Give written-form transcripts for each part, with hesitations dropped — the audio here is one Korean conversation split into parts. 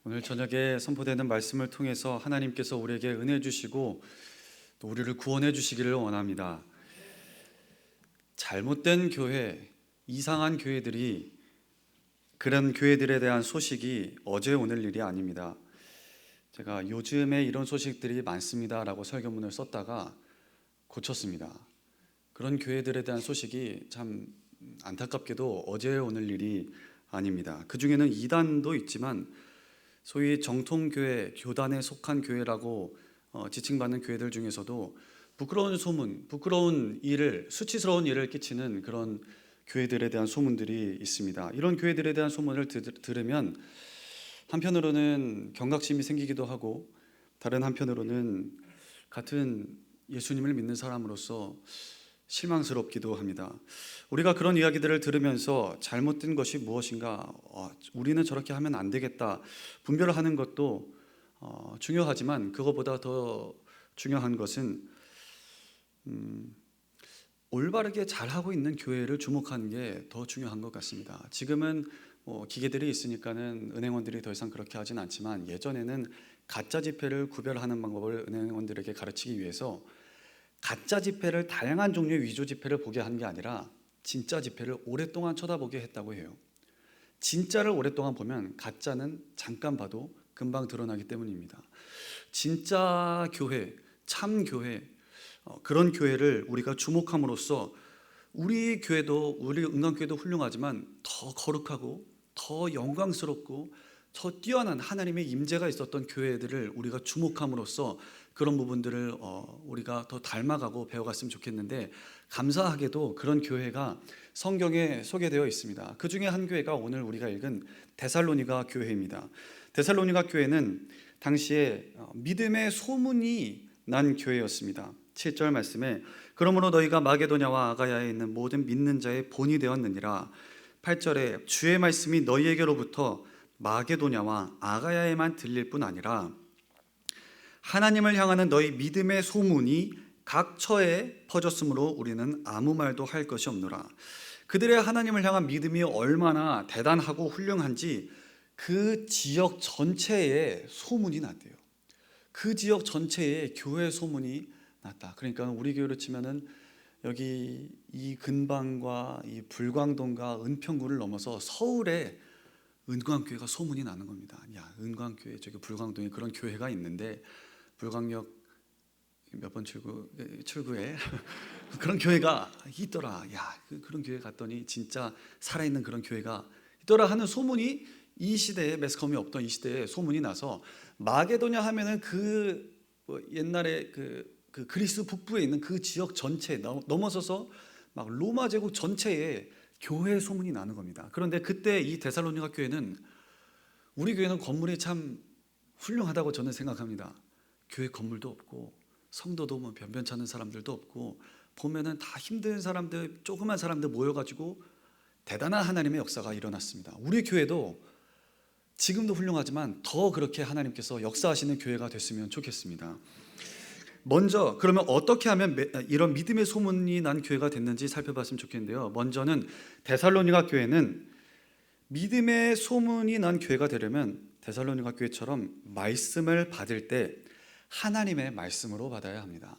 오늘 저녁에 선포되는 말씀을 통해서 하나님께서 우리에게 은혜 주시고 또 우리를 구원해 주시기를 원합니다. 잘못된 교회, 이상한 교회들이 그런 교회들에 대한 소식이 어제 오늘 일이 아닙니다. 제가 요즘에 이런 소식들이 많습니다라고 설교문을 썼다가 고쳤습니다. 그런 교회들에 대한 소식이 참 안타깝게도 어제 오늘 일이 아닙니다. 그 중에는 이단도 있지만 소위 정통교회, 교단에 속한 교회라고 지칭받는 교회들 중에서도 부끄러운 소문, 부끄러운 일을, 수치스러운 일을 끼치는 그런 교회들에 대한 소문들이 있습니다. 이런 교회들에 대한 소문을 들으면 한편으로는 경각심이 생기기도 하고 다른 한편으로는 같은 예수님을 믿는 사람으로서 실망스럽기도 합니다. 우리가 그런 이야기들을 들으면서 잘못된 것이 무엇인가, 우리는 저렇게 하면 안 되겠다 분별을 하는 것도 중요하지만 그것보다 더 중요한 것은 올바르게 잘하고 있는 교회를 주목하는 게 더 중요한 것 같습니다. 지금은 기계들이 있으니까는 은행원들이 더 이상 그렇게 하진 않지만 예전에는 가짜 지폐를 구별하는 방법을 은행원들에게 가르치기 위해서 가짜 지폐를 다양한 종류의 위조 지폐를 보게 하는 게 아니라 진짜 지폐를 오랫동안 쳐다보게 했다고 해요. 진짜를 오랫동안 보면 가짜는 잠깐 봐도 금방 드러나기 때문입니다. 진짜 교회, 참 교회, 그런 교회를 우리가 주목함으로써 우리 교회도, 우리 은광교회도 훌륭하지만 더 거룩하고 더 영광스럽고 더 뛰어난 하나님의 임재가 있었던 교회들을 우리가 주목함으로써 그런 부분들을 우리가 더 닮아가고 배워갔으면 좋겠는데, 감사하게도 그런 교회가 성경에 소개되어 있습니다. 그 중에 한 교회가 오늘 우리가 읽은 데살로니가 교회입니다. 데살로니가 교회는 당시에 믿음의 소문이 난 교회였습니다. 7절 말씀에 그러므로 너희가 마게도냐와 아가야에 있는 모든 믿는 자의 본이 되었느니라. 8절에 주의 말씀이 너희에게로부터 마게도냐와 아가야에만 들릴 뿐 아니라 하나님을 향하는 너희 믿음의 소문이 각 처에 퍼졌으므로 우리는 아무 말도 할 것이 없노라. 그들의 하나님을 향한 믿음이 얼마나 대단하고 훌륭한지 그 지역 전체에 소문이 났대요. 그 지역 전체에 교회 소문이 났다. 그러니까 우리 교회로 치면은 여기 이 근방과 이 불광동과 은평구를 넘어서 서울에 은광교회가 소문이 나는 겁니다. 야, 은광교회 저기 불광동에 그런 교회가 있는데 불광역 몇 번 출구에 그런 교회가 있더라. 야, 그런 교회 갔더니 진짜 살아있는 그런 교회가 있더라 하는 소문이 이 시대에, 매스컴이 없던 이 시대에 소문이 나서 마게도냐 하면은 옛날에 그 그리스 북부에 있는 그 지역 전체에 넘어서서 막 로마 제국 전체에 교회 소문이 나는 겁니다. 그런데 그때 이 데살로니가 교회는, 우리 교회는 건물이 참 훌륭하다고 저는 생각합니다. 교회 건물도 없고 성도도 뭐 변변찮은 사람들도 없고 보면은 다 힘든 사람들, 조그만 사람들 모여가지고 대단한 하나님의 역사가 일어났습니다. 우리 교회도 지금도 훌륭하지만 더 그렇게 하나님께서 역사하시는 교회가 됐으면 좋겠습니다. 먼저 그러면 어떻게 하면 이런 믿음의 소문이 난 교회가 됐는지 살펴봤으면 좋겠는데요. 먼저는 데살로니가 교회는 믿음의 소문이 난 교회가 되려면 데살로니가 교회처럼 말씀을 받을 때 하나님의 말씀으로 받아야 합니다.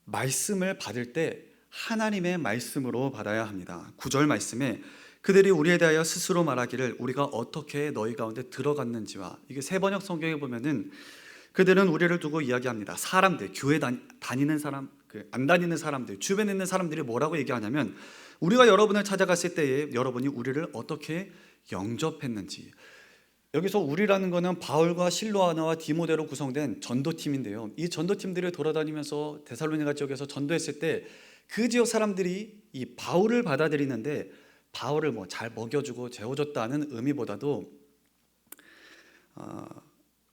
말씀을 받을 때 하나님의 말씀으로 받아야 합니다. 9절 말씀에 그들이 우리에 대하여 스스로 말하기를 우리가 어떻게 너희 가운데 들어갔는지와, 이게 세 번역 성경에 보면은 그들은 우리를 두고 이야기합니다. 사람들, 교회 다니는 사람, 안 다니는 사람들, 주변에 있는 사람들이 뭐라고 얘기하냐면 우리가 여러분을 찾아갔을 때에 여러분이 우리를 어떻게 영접했는지. 여기서 우리라는 것은 바울과 실로아나와 디모데로 구성된 전도팀인데요. 이 전도팀들이 돌아다니면서 데살로니가 지역에서 전도했을 때 그 지역 사람들이 이 바울을 받아들이는데 바울을 뭐 잘 먹여주고 재워줬다는 의미보다도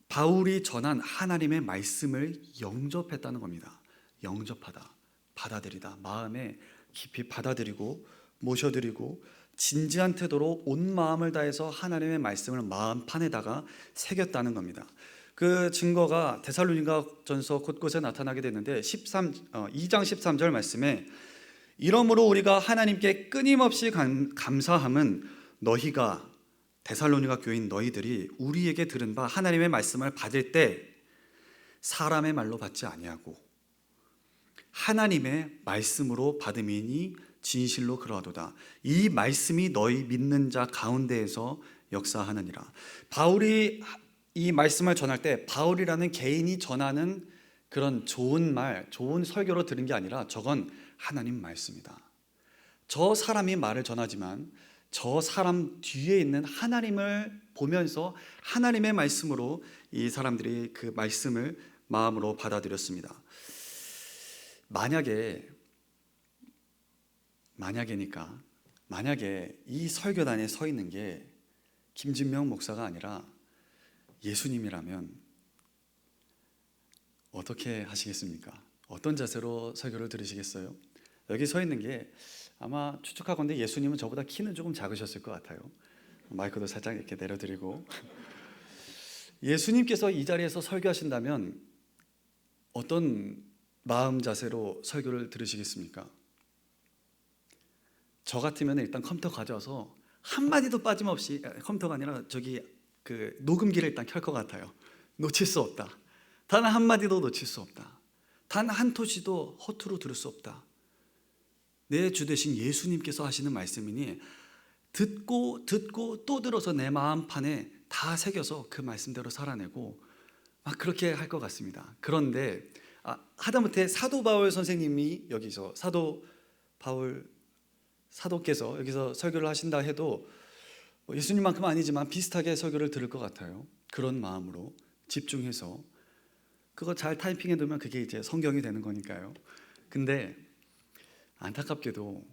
바울이 전한 하나님의 말씀을 영접했다는 겁니다. 영접하다, 받아들이다, 마음에 깊이 받아들이고 모셔드리고 진지한 태도로 온 마음을 다해서 하나님의 말씀을 마음판에다가 새겼다는 겁니다. 그 증거가 데살로니가전서 곳곳에 나타나게 되는데 2장 13절 말씀에 이러므로 우리가 하나님께 끊임없이 감사함은 너희가 데살로니가 교인 너희들이 우리에게 들은 바 하나님의 말씀을 받을 때 사람의 말로 받지 아니하고 하나님의 말씀으로 받음이니 진실로 그러하도다. 이 말씀이 너희 믿는 자 가운데에서 역사하느니라. 바울이 이 말씀을 전할 때 바울이라는 개인이 전하는 그런 좋은 말, 좋은 설교로 들은 게 아니라 저건 하나님 말씀이다. 저 사람이 말을 전하지만 저 사람 뒤에 있는 하나님을 보면서 하나님의 말씀으로 이 사람들이 그 말씀을 마음으로 받아들였습니다. 만약에 이 설교단에 서 있는 게 김진명 목사가 아니라 예수님이라면 어떻게 하시겠습니까? 어떤 자세로 설교를 들으시겠어요? 여기 서 있는 게 아마 추측하건대 예수님은 저보다 키는 조금 작으셨을 것 같아요. 마이크도 살짝 이렇게 내려드리고 예수님께서 이 자리에서 설교하신다면 어떤 마음 자세로 설교를 들으시겠습니까? 저 같으면 일단 컴퓨터 가져와서 한마디도 빠짐없이, 컴퓨터가 아니라 저기 그 녹음기를 일단 켤 것 같아요. 놓칠 수 없다. 단 한마디도 놓칠 수 없다. 단 한 토시도 허투루 들을 수 없다. 내 주 되신 예수님께서 하시는 말씀이니 듣고 또 들어서 내 마음판에 다 새겨서 그 말씀대로 살아내고 막 그렇게 할 것 같습니다. 그런데 하다못해 사도 바울 선생님이 여기서 사도께서 여기서 설교를 하신다 해도 예수님만큼 아니지만 비슷하게 설교를 들을 것 같아요. 그런 마음으로 집중해서 그거 잘 타이핑해 두면 그게 이제 성경이 되는 거니까요. 근데 안타깝게도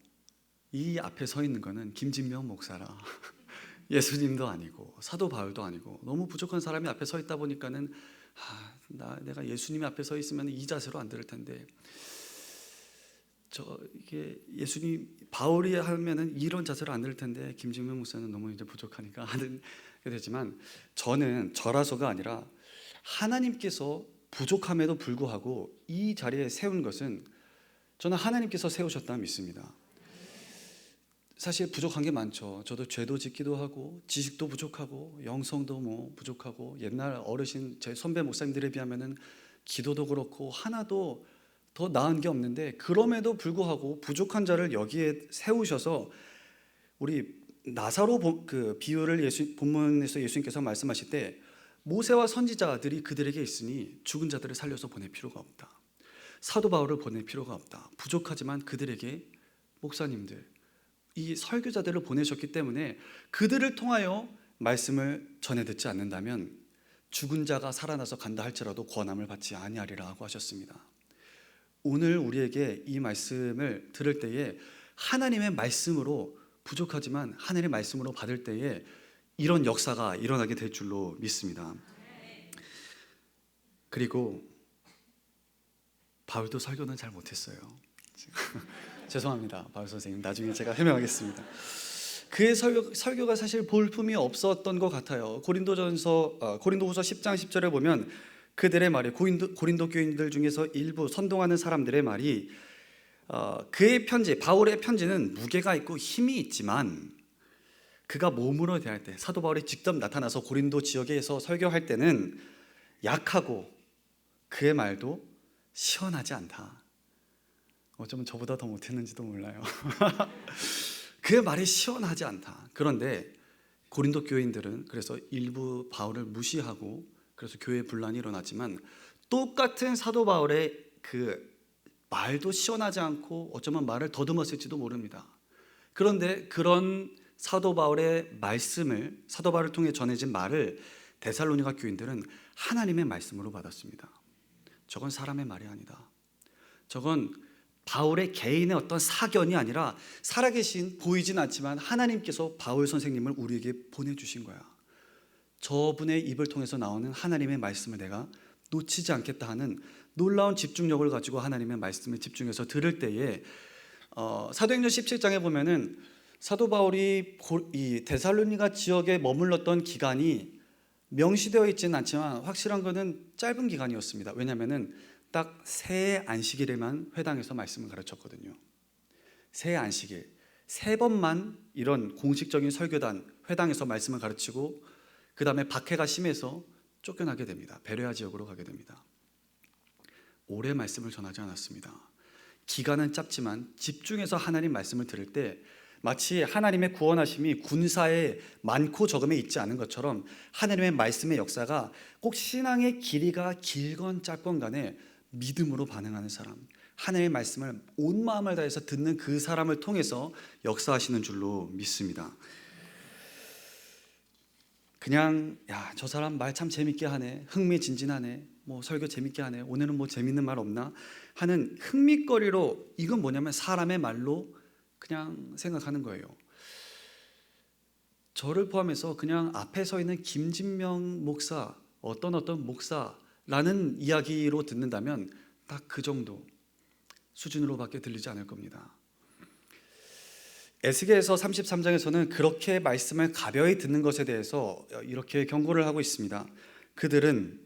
이 앞에 서 있는 거는 김진명 목사라 예수님도 아니고 사도 바울도 아니고 너무 부족한 사람이 앞에 서 있다 보니까는 내가 예수님 앞에 서 있으면 이 자세로 안 들을 텐데 이게 예수님 바울이 하면은 이런 자세로 안 들을 텐데 김진명 목사는 너무 이제 부족하니까 하는 게 되지만 저는 저라서가 아니라 하나님께서 부족함에도 불구하고 이 자리에 세운 것은 저는 하나님께서 세우셨다 믿습니다. 사실 부족한 게 많죠. 저도 죄도 짓기도 하고 지식도 부족하고 영성도 부족하고 옛날 어르신 제 선배 목사님들에 비하면은 기도도 그렇고 하나도 더 나은 게 없는데 그럼에도 불구하고 부족한 자를 여기에 세우셔서 우리 나사로 그 비유를 본문에서 예수님께서 말씀하실 때 모세와 선지자들이 그들에게 있으니 죽은 자들을 살려서 보낼 필요가 없다. 사도 바울을 보낼 필요가 없다. 부족하지만 그들에게 목사님들, 이 설교자들을 보내셨기 때문에 그들을 통하여 말씀을 전해 듣지 않는다면 죽은 자가 살아나서 간다 할지라도 권함을 받지 아니하리라 하고 하셨습니다. 오늘 우리에게 이 말씀을 들을 때에 하나님의 말씀으로 부족하지만 하나님의 말씀으로 받을 때에 이런 역사가 일어나게 될 줄로 믿습니다. 그리고 바울도 설교는 잘 못했어요. 죄송합니다, 바울 선생님. 나중에 제가 해명하겠습니다. 그의 설교가 사실 볼품이 없었던 것 같아요. 고린도후서 10장 10절에 보면 그들의 말이 고린도 교인들 중에서 일부 선동하는 사람들의 말이 그의 편지, 바울의 편지는 무게가 있고 힘이 있지만 그가 몸으로 대할 때 사도 바울이 직접 나타나서 고린도 지역에서 설교할 때는 약하고 그의 말도 시원하지 않다. 어쩌면 저보다 더 못했는지도 몰라요. 그의 말이 시원하지 않다. 그런데 고린도 교인들은 그래서 일부 바울을 무시하고 그래서 교회 분란이 일어났지만 똑같은 사도 바울의 그 말도 시원하지 않고 어쩌면 말을 더듬었을지도 모릅니다. 그런데 그런 사도 바울의 말씀을 사도 바울을 통해 전해진 말을 데살로니가 교인들은 하나님의 말씀으로 받았습니다. 저건 사람의 말이 아니다. 저건 바울의 개인의 어떤 사견이 아니라 살아계신 보이진 않지만 하나님께서 바울 선생님을 우리에게 보내주신 거야. 저분의 입을 통해서 나오는 하나님의 말씀을 내가 놓치지 않겠다 하는 놀라운 집중력을 가지고 하나님의 말씀을 집중해서 들을 때에 사도행전 17장에 보면은 사도 바울이 이 데살로니가 지역에 머물렀던 기간이 명시되어 있지는 않지만 확실한 것은 짧은 기간이었습니다. 왜냐하면은 딱 새 안식일에만 회당에서 말씀을 가르쳤거든요. 새 안식일 3번만 이런 공식적인 설교단 회당에서 말씀을 가르치고 그 다음에 박해가 심해서 쫓겨나게 됩니다. 베레아 지역으로 가게 됩니다. 오래 말씀을 전하지 않았습니다. 기간은 짧지만 집중해서 하나님 말씀을 들을 때 마치 하나님의 구원하심이 군사의 많고 적음에 있지 않은 것처럼 하나님의 말씀의 역사가 꼭 신앙의 길이가 길건 짧건 간에 믿음으로 반응하는 사람, 하나님의 말씀을 온 마음을 다해서 듣는 그 사람을 통해서 역사하시는 줄로 믿습니다. 그냥 저 사람 말 참 재밌게 하네, 흥미진진하네, 설교 재밌게 하네, 오늘은 재밌는 말 없나 하는 흥미거리로, 이건 뭐냐면 사람의 말로 그냥 생각하는 거예요. 저를 포함해서 그냥 앞에 서 있는 김진명 목사, 어떤 목사라는 이야기로 듣는다면 딱 그 정도 수준으로밖에 들리지 않을 겁니다. 에스겔서 33장에서는 그렇게 말씀을 가벼이 듣는 것에 대해서 이렇게 경고를 하고 있습니다. 그들은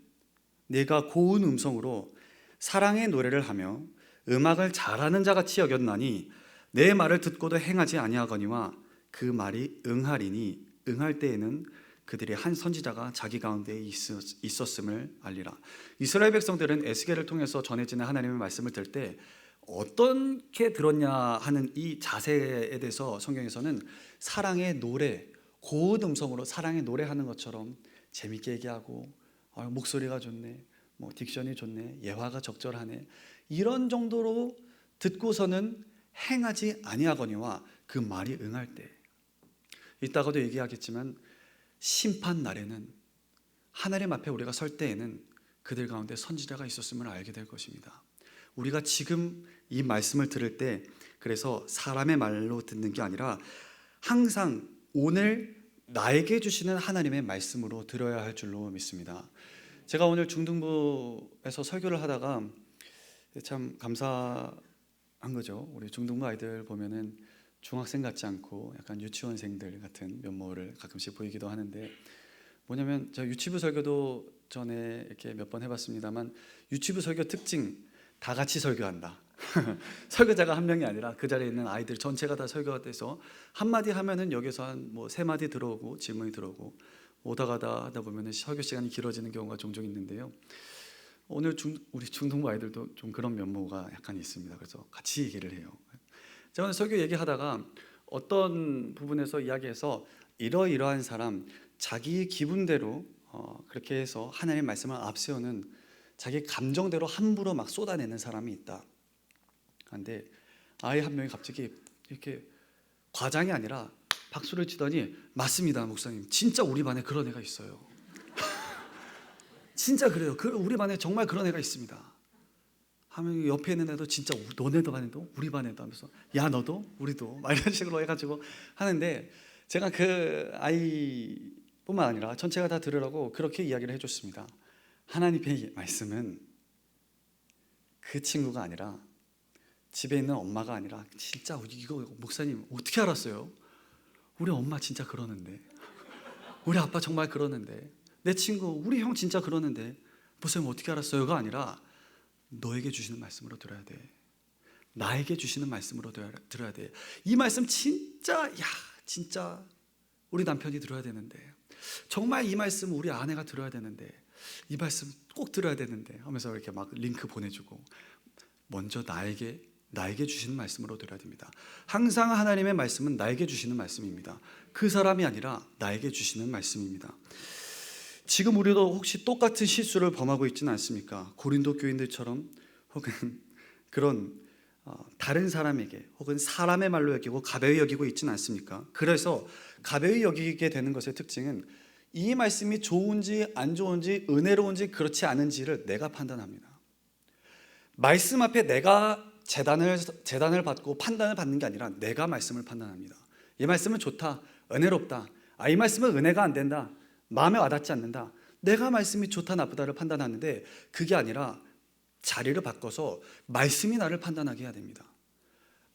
내가 고운 음성으로 사랑의 노래를 하며 음악을 잘하는 자같이 여겼나니 내 말을 듣고도 행하지 아니하거니와 그 말이 응하리니 응할 때에는 그들의 한 선지자가 자기 가운데 있었음을 알리라. 이스라엘 백성들은 에스겔을 통해서 전해지는 하나님의 말씀을 들을 때 어떻게 들었냐 하는 이 자세에 대해서 성경에서는 사랑의 노래, 고운 음성으로 사랑의 노래하는 것처럼 재밌게 얘기하고 목소리가 좋네, 딕션이 좋네, 예화가 적절하네, 이런 정도로 듣고서는 행하지 아니하거니와 그 말이 응할 때, 이따가도 얘기하겠지만 심판 날에는 하나님 앞에 우리가 설 때에는 그들 가운데 선지자가 있었음을 알게 될 것입니다. 우리가 지금 이 말씀을 들을 때 그래서 사람의 말로 듣는 게 아니라 항상 오늘 나에게 주시는 하나님의 말씀으로 들어야 할 줄로 믿습니다. 제가 오늘 중등부에서 설교를 하다가 참 감사한 거죠. 우리 중등부 아이들 보면은 중학생 같지 않고 약간 유치원생들 같은 면모를 가끔씩 보이기도 하는데, 뭐냐면 저 유치부 설교도 전에 이렇게 몇 번 해봤습니다만 유치부 설교 특징, 다 같이 설교한다. 설교자가 한 명이 아니라 그 자리에 있는 아이들 전체가 다 설교가 돼서 한마디 하면은 여기서 한 세 마디 들어오고 질문이 들어오고 오다 가다 하다 보면은 설교 시간이 길어지는 경우가 종종 있는데요. 오늘 우리 중등부 아이들도 좀 그런 면모가 약간 있습니다. 그래서 같이 얘기를 해요. 제가 오늘 설교 얘기하다가 어떤 부분에서 이야기해서 이러이러한 사람, 자기 기분대로 그렇게 해서 하나님의 말씀을 앞세우는, 자기 감정대로 함부로 막 쏟아내는 사람이 있다. 그런데 아이 한 명이 갑자기 이렇게 과장이 아니라 박수를 치더니 맞습니다 목사님, 진짜 우리 반에 그런 애가 있어요. 진짜 그래요. 우리 반에 정말 그런 애가 있습니다 하면 옆에 있는 애도 진짜 너네도 반에도 우리 반에도 하면서 야 너도 우리도 막 이런 식으로 해가지고 하는데, 제가 그 아이뿐만 아니라 전체가 다 들으라고 그렇게 이야기를 해줬습니다. 하나님의 말씀은 그 친구가 아니라, 집에 있는 엄마가 아니라, 진짜 이거 목사님 어떻게 알았어요? 우리 엄마 진짜 그러는데, 우리 아빠 정말 그러는데, 내 친구 우리 형 진짜 그러는데 목사님 어떻게 알았어요가 아니라 너에게 주시는 말씀으로 들어야 돼. 나에게 주시는 말씀으로 들어야 돼. 이 말씀 진짜 진짜 우리 남편이 들어야 되는데, 정말 이 말씀 우리 아내가 들어야 되는데, 이 말씀 꼭 들어야 되는데 하면서 이렇게 막 링크 보내주고, 먼저 나에게 주시는 말씀으로 들어야 됩니다. 항상 하나님의 말씀은 나에게 주시는 말씀입니다. 그 사람이 아니라 나에게 주시는 말씀입니다. 지금 우리도 혹시 똑같은 실수를 범하고 있지는 않습니까? 고린도 교인들처럼 혹은 그런 다른 사람에게 혹은 사람의 말로 여기고 가벼이 여기고 있지는 않습니까? 그래서 가벼이 여기게 되는 것의 특징은 이 말씀이 좋은지 안 좋은지, 은혜로운지 그렇지 않은지를 내가 판단합니다. 말씀 앞에 내가 재단을 받고 판단을 받는 게 아니라 내가 말씀을 판단합니다. 이 말씀은 좋다, 은혜롭다, 이 말씀은 은혜가 안 된다, 마음에 와닿지 않는다, 내가 말씀이 좋다 나쁘다를 판단하는데, 그게 아니라 자리를 바꿔서 말씀이 나를 판단하게 해야 됩니다.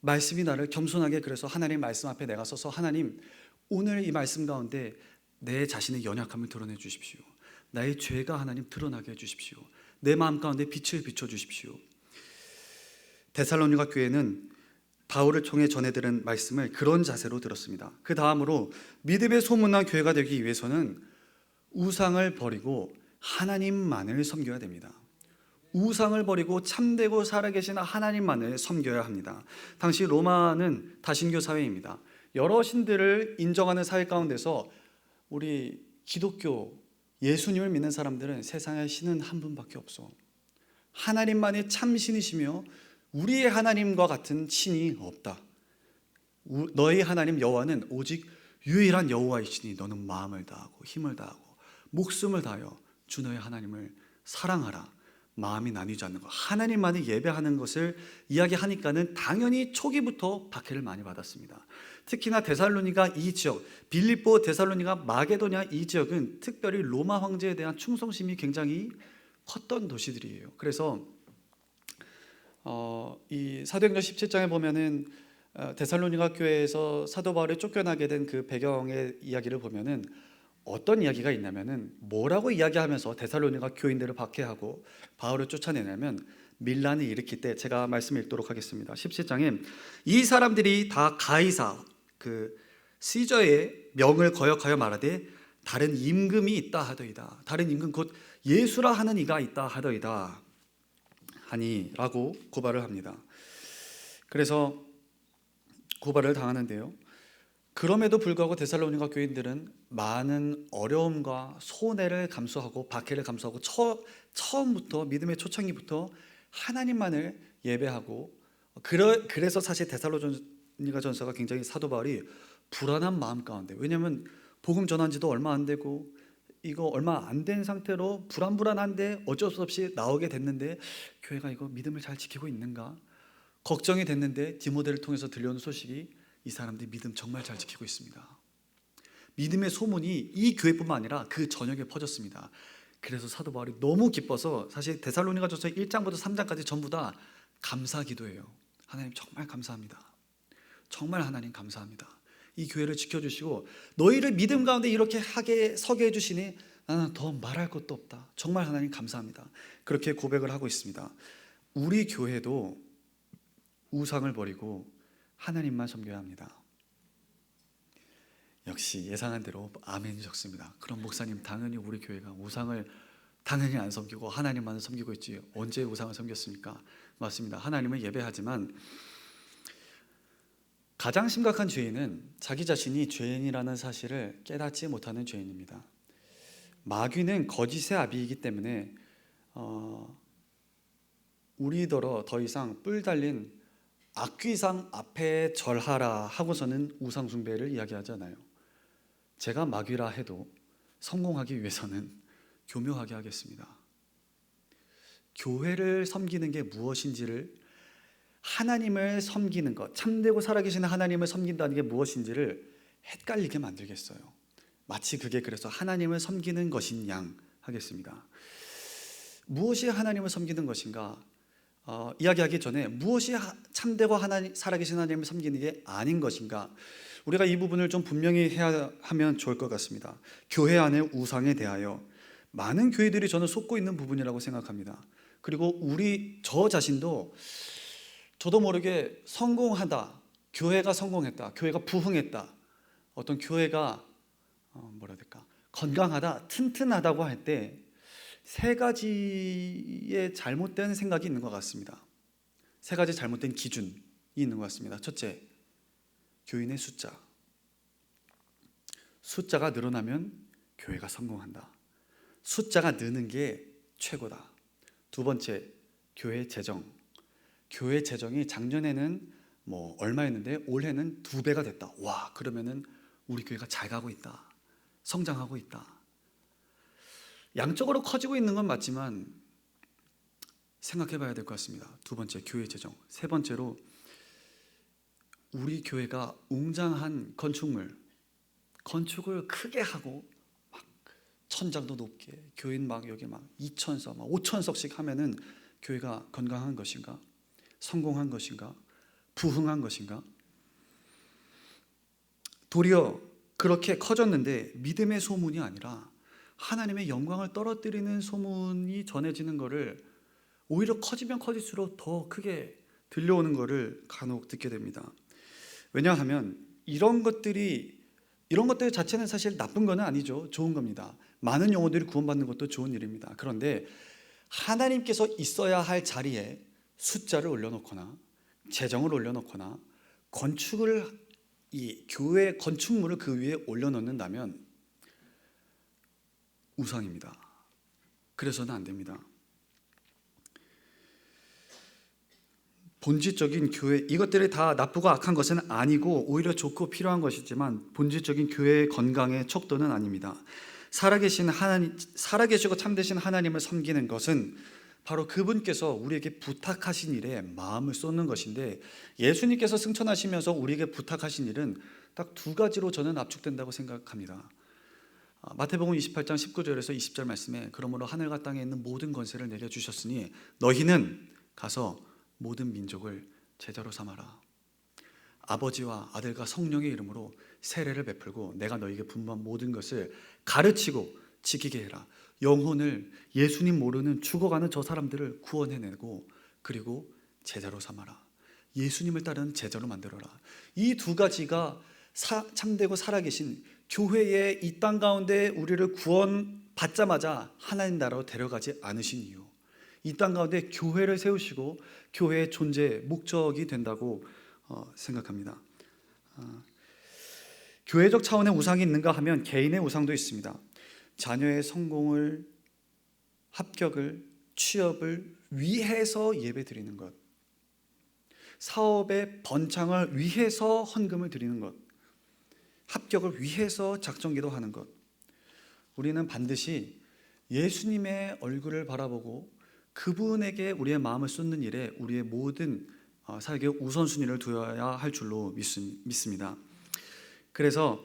말씀이 나를 겸손하게, 그래서 하나님 말씀 앞에 내가 서서 하나님, 오늘 이 말씀 가운데 내 자신의 연약함을 드러내 주십시오. 나의 죄가 하나님 드러나게 해주십시오. 내 마음 가운데 빛을 비춰주십시오. 데살로니가 교회는 바울을 통해 전해들은 말씀을 그런 자세로 들었습니다. 그 다음으로 믿음의 소문난 교회가 되기 위해서는 우상을 버리고 하나님만을 섬겨야 됩니다. 우상을 버리고 참되고 살아계신 하나님만을 섬겨야 합니다. 당시 로마는 다신교 사회입니다. 여러 신들을 인정하는 사회 가운데서 우리 기독교 예수님을 믿는 사람들은 세상에 신은 한 분밖에 없어. 하나님만이 참 신이시며 우리의 하나님과 같은 신이 없다. 너희 하나님 여호와는 오직 유일한 여호와이시니 너는 마음을 다하고 힘을 다하고 목숨을 다하여 주 너의 하나님을 사랑하라. 마음이 나뉘지 않는 것, 하나님만을 예배하는 것을 이야기하니까는 당연히 초기부터 박해를 많이 받았습니다. 특히나 데살로니가 이 지역, 빌립보, 데살로니가, 마게도냐 이 지역은 특별히 로마 황제에 대한 충성심이 굉장히 컸던 도시들이에요. 그래서 이 사도행전 17장에 보면은 데살로니가 교회에서 사도 바울이 쫓겨나게 된 그 배경의 이야기를 보면은 어떤 이야기가 있냐면은 뭐라고 이야기하면서 데살로니가 교인들을 박해하고 바울을 쫓아내냐면 밀란을 일으킬 때 제가 말씀 읽도록 하겠습니다. 17장에 이 사람들이 다 가이사 그 시저의 명을 거역하여 말하되 다른 임금이 있다 하더이다. 다른 임금 곧 예수라 하는 이가 있다 하더이다 하니라고 고발을 합니다. 그래서 고발을 당하는데요. 그럼에도 불구하고 데살로니가 교인들은 많은 어려움과 손해를 감수하고 박해를 감수하고 처음부터 믿음의 초창기부터 하나님만을 예배하고 그래서 사실 데살로니가 전서가 굉장히 사도 바울이 불안한 마음 가운데, 왜냐하면 복음 전한 지도 얼마 안 되고 이거 얼마 안 된 상태로 불안한데 어쩔 수 없이 나오게 됐는데 교회가 이거 믿음을 잘 지키고 있는가 걱정이 됐는데 디모데를 통해서 들려오는 소식이 이 사람들이 믿음 정말 잘 지키고 있습니다. 믿음의 소문이 이 교회뿐만 아니라 그 전역에 퍼졌습니다. 그래서 사도 바울이 너무 기뻐서 사실 데살로니가전서 1장부터 3장까지 전부 다 감사 기도예요. 하나님 정말 감사합니다. 정말 하나님 감사합니다. 이 교회를 지켜주시고 너희를 믿음 가운데 이렇게 서게 해주시니 나는 더 말할 것도 없다. 정말 하나님 감사합니다. 그렇게 고백을 하고 있습니다. 우리 교회도 우상을 버리고 하나님만 섬겨야 합니다. 역시 예상한 대로 아멘이 적습니다. 그럼 목사님 당연히 우리 교회가 우상을 당연히 안 섬기고 하나님만 섬기고 있지 언제 우상을 섬겼습니까? 맞습니다. 하나님을 예배하지만 가장 심각한 죄인은 자기 자신이 죄인이라는 사실을 깨닫지 못하는 죄인입니다. 마귀는 거짓의 아비이기 때문에 우리더러 더 이상 뿔 달린 악귀상 앞에 절하라 하고서는 우상 숭배를 이야기하잖아요. 제가 마귀라 해도 성공하기 위해서는 교묘하게 하겠습니다. 교회를 섬기는 게 무엇인지를, 하나님을 섬기는 것, 참되고 살아계신 하나님을 섬긴다는 게 무엇인지를 헷갈리게 만들겠어요. 마치 그게 그래서 하나님을 섬기는 것인 양 하겠습니다. 무엇이 하나님을 섬기는 것인가? 이야기하기 전에 무엇이 참되고 살아계신 하나님을 섬기는 게 아닌 것인가, 우리가 이 부분을 좀 분명히 해야 하면 좋을 것 같습니다. 교회 안의 우상에 대하여 많은 교회들이 저는 속고 있는 부분이라고 생각합니다. 그리고 저 자신도 저도 모르게 성공하다, 교회가 성공했다, 교회가 부흥했다, 어떤 교회가 건강하다, 튼튼하다고 할 때 세 가지의 잘못된 생각이 있는 것 같습니다. 세 가지 잘못된 기준이 있는 것 같습니다. 첫째, 교인의 숫자. 숫자가 늘어나면 교회가 성공한다. 숫자가 느는 게 최고다. 두 번째, 교회 재정. 교회 재정이 작년에는 얼마였는데 올해는 2배가 됐다. 와, 그러면은 우리 교회가 잘 가고 있다. 성장하고 있다. 양적으로 커지고 있는 건 맞지만 생각해 봐야 될 것 같습니다. 두 번째, 교회 재정. 세 번째로 우리 교회가 웅장한 건축을 크게 하고 막 천장도 높게 교인 여기 2,000석, 5,000석씩 하면은 교회가 건강한 것인가? 성공한 것인가? 부흥한 것인가? 도리어 그렇게 커졌는데 믿음의 소문이 아니라 하나님의 영광을 떨어뜨리는 소문이 전해지는 것을 오히려 커지면 커질수록 더 크게 들려오는 것을 간혹 듣게 됩니다. 왜냐하면 이런 것들 자체는 사실 나쁜 건 아니죠. 좋은 겁니다. 많은 영혼들이 구원받는 것도 좋은 일입니다. 그런데 하나님께서 있어야 할 자리에 숫자를 올려놓거나 재정을 올려놓거나 이 교회 건축물을 그 위에 올려놓는다면 우상입니다. 그래서는 안 됩니다. 본질적인 교회, 이것들이 다 나쁘고 악한 것은 아니고 오히려 좋고 필요한 것이지만 본질적인 교회의 건강의 척도는 아닙니다. 살아계시고 참되신 하나님을 섬기는 것은 바로 그분께서 우리에게 부탁하신 일에 마음을 쏟는 것인데, 예수님께서 승천하시면서 우리에게 부탁하신 일은 딱 두 가지로 저는 압축된다고 생각합니다. 마태복음 28장 19절에서 20절 말씀에 그러므로 하늘과 땅에 있는 모든 권세를 내게 주셨으니 너희는 가서 모든 민족을 제자로 삼아라. 아버지와 아들과 성령의 이름으로 세례를 베풀고 내가 너희에게 분부한 모든 것을 가르치고 지키게 해라. 영혼을, 예수님 모르는 죽어가는 저 사람들을 구원해내고 그리고 제자로 삼아라. 예수님을 따르는 제자로 만들어라. 이 두 가지가 참되고 살아계신 교회의 이 땅 가운데 우리를 구원받자마자 하나님 나라로 데려가지 않으신 이유, 이 땅 가운데 교회를 세우시고 교회의 존재, 목적이 된다고 생각합니다. 교회적 차원의 우상이 있는가 하면 개인의 우상도 있습니다. 자녀의 성공을, 합격을, 취업을 위해서 예배 드리는 것, 사업의 번창을 위해서 헌금을 드리는 것, 합격을 위해서 작정기도 하는 것. 우리는 반드시 예수님의 얼굴을 바라보고 그분에게 우리의 마음을 쏟는 일에 우리의 모든 삶의 우선순위를 두어야 할 줄로 믿습니다. 그래서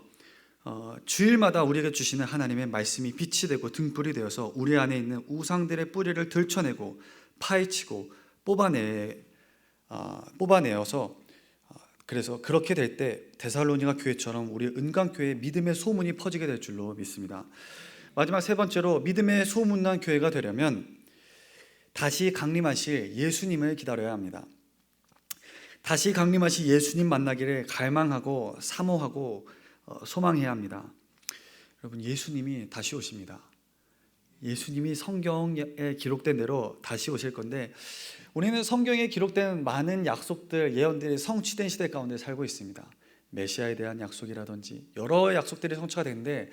주일마다 우리에게 주시는 하나님의 말씀이 빛이 되고 등불이 되어서 우리 안에 있는 우상들의 뿌리를 들춰내고 파헤치고 뽑아내어서 그래서 그렇게 될 때 데살로니가 교회처럼 우리 은광교회의 믿음의 소문이 퍼지게 될 줄로 믿습니다. 마지막 세 번째로, 믿음의 소문난 교회가 되려면 다시 강림하실 예수님을 기다려야 합니다. 다시 강림하실 예수님 만나기를 갈망하고 사모하고 소망해야 합니다. 여러분, 예수님이 다시 오십니다. 예수님이 성경에 기록된 대로 다시 오실 건데, 우리는 성경에 기록된 많은 약속들, 예언들이 성취된 시대 가운데 살고 있습니다. 메시아에 대한 약속이라든지 여러 약속들이 성취가 됐는데,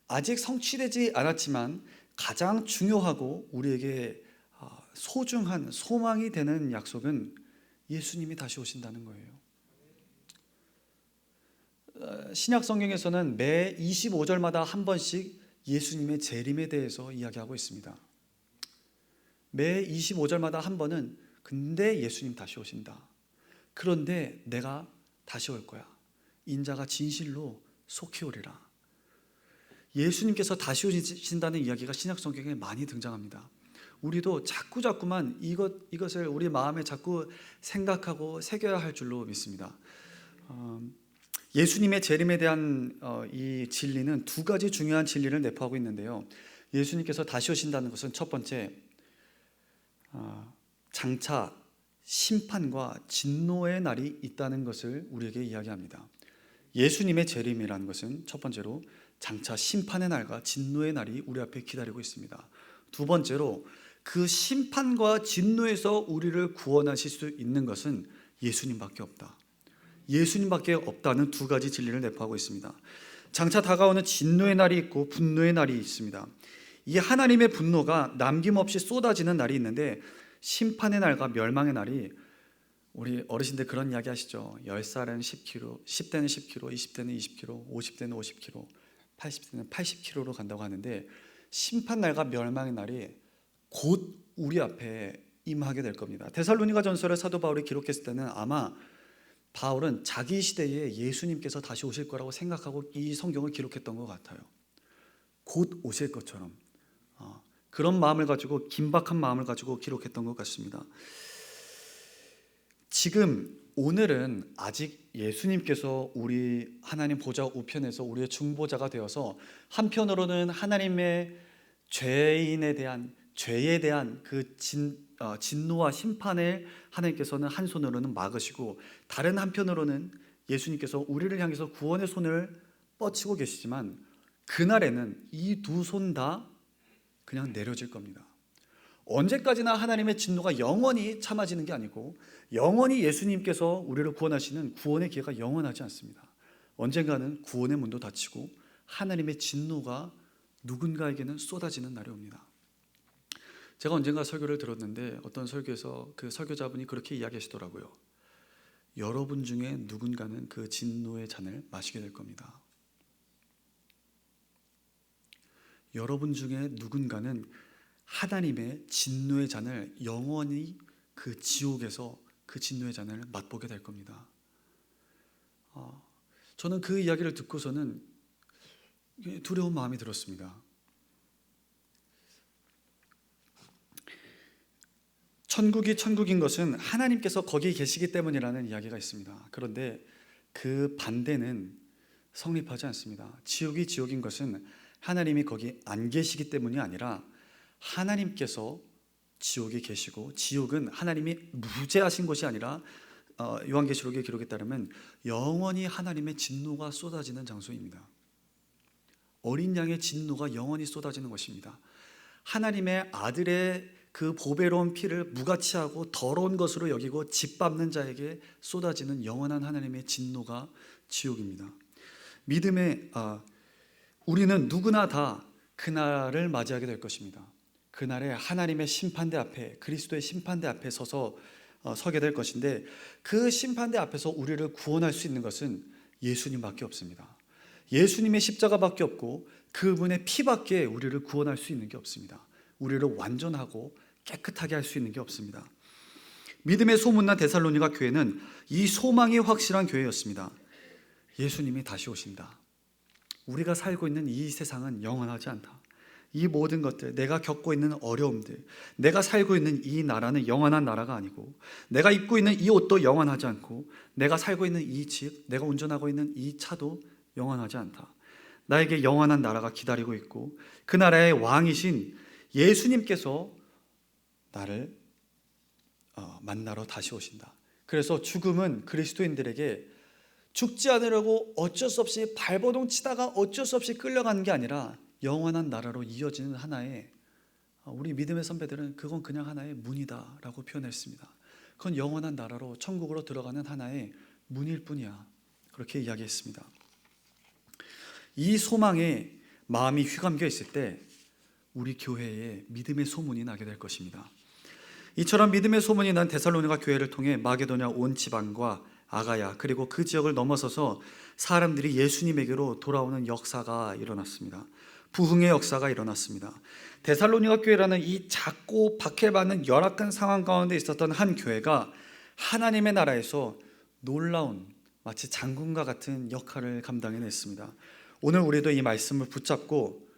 아직 성취되지 않았지만 가장 중요하고 우리에게 소중한 소망이 되는 약속은 예수님이 다시 오신다는 거예요. 신약 성경에서는 매 25절마다 한 번씩 예수님의 재림에 대해서 이야기하고 있습니다. 매 25절마다 한 번은 근데 예수님 다시 오신다. 그런데 내가 다시 올 거야. 인자가 진실로 속히 오리라. 예수님께서 다시 오신다는 이야기가 신약 성경에 많이 등장합니다. 우리도 자꾸만 이것을 우리 마음에 자꾸 생각하고 새겨야 할 줄로 믿습니다. 예수님의 재림에 대한 이 진리는 두 가지 중요한 진리를 내포하고 있는데요. 예수님께서 다시 오신다는 것은 첫 번째, 장차 심판과 진노의 날이 있다는 것을 우리에게 이야기합니다. 예수님의 재림이라는 것은 첫 번째로 장차 심판의 날과 진노의 날이 우리 앞에 기다리고 있습니다. 두 번째로, 그 심판과 진노에서 우리를 구원하실 수 있는 것은 예수님밖에 없다. 예수님밖에 없다는 두 가지 진리를 내포하고 있습니다. 장차 다가오는 진노의 날이 있고 분노의 날이 있습니다. 이 하나님의 분노가 남김없이 쏟아지는 날이 있는데, 심판의 날과 멸망의 날이, 우리 어르신들 그런 이야기 하시죠. 10살은 10kg, 10대는 10kg, 20대는 20kg, 50대는 50kg, 80대는 80kg로 간다고 하는데, 심판날과 멸망의 날이 곧 우리 앞에 임하게 될 겁니다. 데살로니가 전서를 사도 바울이 기록했을 때는 아마 바울은 자기 시대에 예수님께서 다시 오실 거라고 생각하고 이 성경을 기록했던 것 같아요. 곧 오실 것처럼 그런 마음을 가지고, 긴박한 마음을 가지고 기록했던 것 같습니다. 지금 오늘은 아직 예수님께서 우리 하나님 보좌 우편에서 우리의 중보자가 되어서 한편으로는 하나님의 죄에 대한 그 진노와 심판을 하나님께서는 한 손으로는 막으시고 다른 한편으로는 예수님께서 우리를 향해서 구원의 손을 뻗치고 계시지만 그날에는 이 두 손 다 그냥 내려질 겁니다. 언제까지나 하나님의 진노가 영원히 참아지는 게 아니고 영원히 예수님께서 우리를 구원하시는 구원의 기회가 영원하지 않습니다. 언젠가는 구원의 문도 닫히고 하나님의 진노가 누군가에게는 쏟아지는 날이 옵니다. 제가 언젠가 설교를 들었는데 어떤 설교에서 그 설교자분이 그렇게 이야기하시더라고요. 여러분 중에 누군가는 그 진노의 잔을 마시게 될 겁니다. 여러분 중에 누군가는 하나님의 진노의 잔을 영원히 그 지옥에서 그 진노의 잔을 맛보게 될 겁니다. 저는 그 이야기를 듣고서는 두려운 마음이 들었습니다. 천국이 천국인 것은 하나님께서 거기 계시기 때문이라는 이야기가 있습니다. 그런데 그 반대는 성립하지 않습니다. 지옥이 지옥인 것은 하나님이 거기 안 계시기 때문이 아니라 하나님께서 지옥에 계시고 지옥은 하나님이 무죄하신 것이 아니라 요한계시록의 기록에 따르면 영원히 하나님의 진노가 쏟아지는 장소입니다. 어린 양의 진노가 영원히 쏟아지는 것입니다. 하나님의 아들의 그 보배로운 피를 무가치하고 더러운 것으로 여기고 짓밟는 자에게 쏟아지는 영원한 하나님의 진노가 지옥입니다. 우리는 누구나 다 그날을 맞이하게 될 것입니다. 그날에 하나님의 심판대 앞에, 그리스도의 심판대 앞에 서게 될 것인데 그 심판대 앞에서 우리를 구원할 수 있는 것은 예수님밖에 없습니다. 예수님의 십자가밖에 없고 그분의 피밖에 우리를 구원할 수 있는 게 없습니다. 우리를 완전하고 깨끗하게 할 수 있는 게 없습니다. 믿음의 소문난 데살로니가 교회는 이 소망이 확실한 교회였습니다. 예수님이 다시 오신다. 우리가 살고 있는 이 세상은 영원하지 않다. 이 모든 것들, 내가 겪고 있는 어려움들, 내가 살고 있는 이 나라는 영원한 나라가 아니고 내가 입고 있는 이 옷도 영원하지 않고 내가 살고 있는 이 집, 내가 운전하고 있는 이 차도 영원하지 않다. 나에게 영원한 나라가 기다리고 있고 그 나라의 왕이신 예수님께서 나를 만나러 다시 오신다. 그래서 죽음은 그리스도인들에게 죽지 않으려고 어쩔 수 없이 발버둥 치다가 어쩔 수 없이 끌려가는 게 아니라 영원한 나라로 이어지는 하나의, 우리 믿음의 선배들은 그건 그냥 하나의 문이다 라고 표현했습니다. 그건 영원한 나라로 천국으로 들어가는 하나의 문일 뿐이야, 그렇게 이야기했습니다. 이 소망에 마음이 휘감겨 있을 때 우리 교회에 믿음의 소문이 나게 될 것입니다. 이처럼 믿음의 소문이 난 데살로니가 교회를 통해 마게도냐 온 지방과 아가야 그리고 그 지역을 넘어서서 사람들이 예수님에게로 돌아오는 역사가 일어났습니다. 부흥의 역사가 일어났습니다. 데살로니가 교회라는 이 작고 박해받는 열악한 상황 가운데 있었던 한 교회가 하나님의 나라에서 놀라운 마치 장군과 같은 역할을 감당해냈습니다. 오늘 우리도 이 말씀을 붙잡고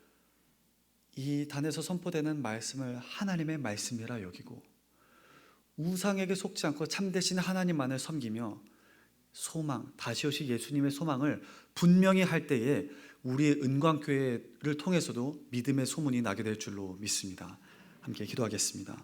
이 단에서 선포되는 말씀을 하나님의 말씀이라 여기고 우상에게 속지 않고 참되신 하나님만을 섬기며 소망, 다시 오실 예수님의 소망을 분명히 할 때에 우리의 은광교회를 통해서도 믿음의 소문이 나게 될 줄로 믿습니다. 함께 기도하겠습니다.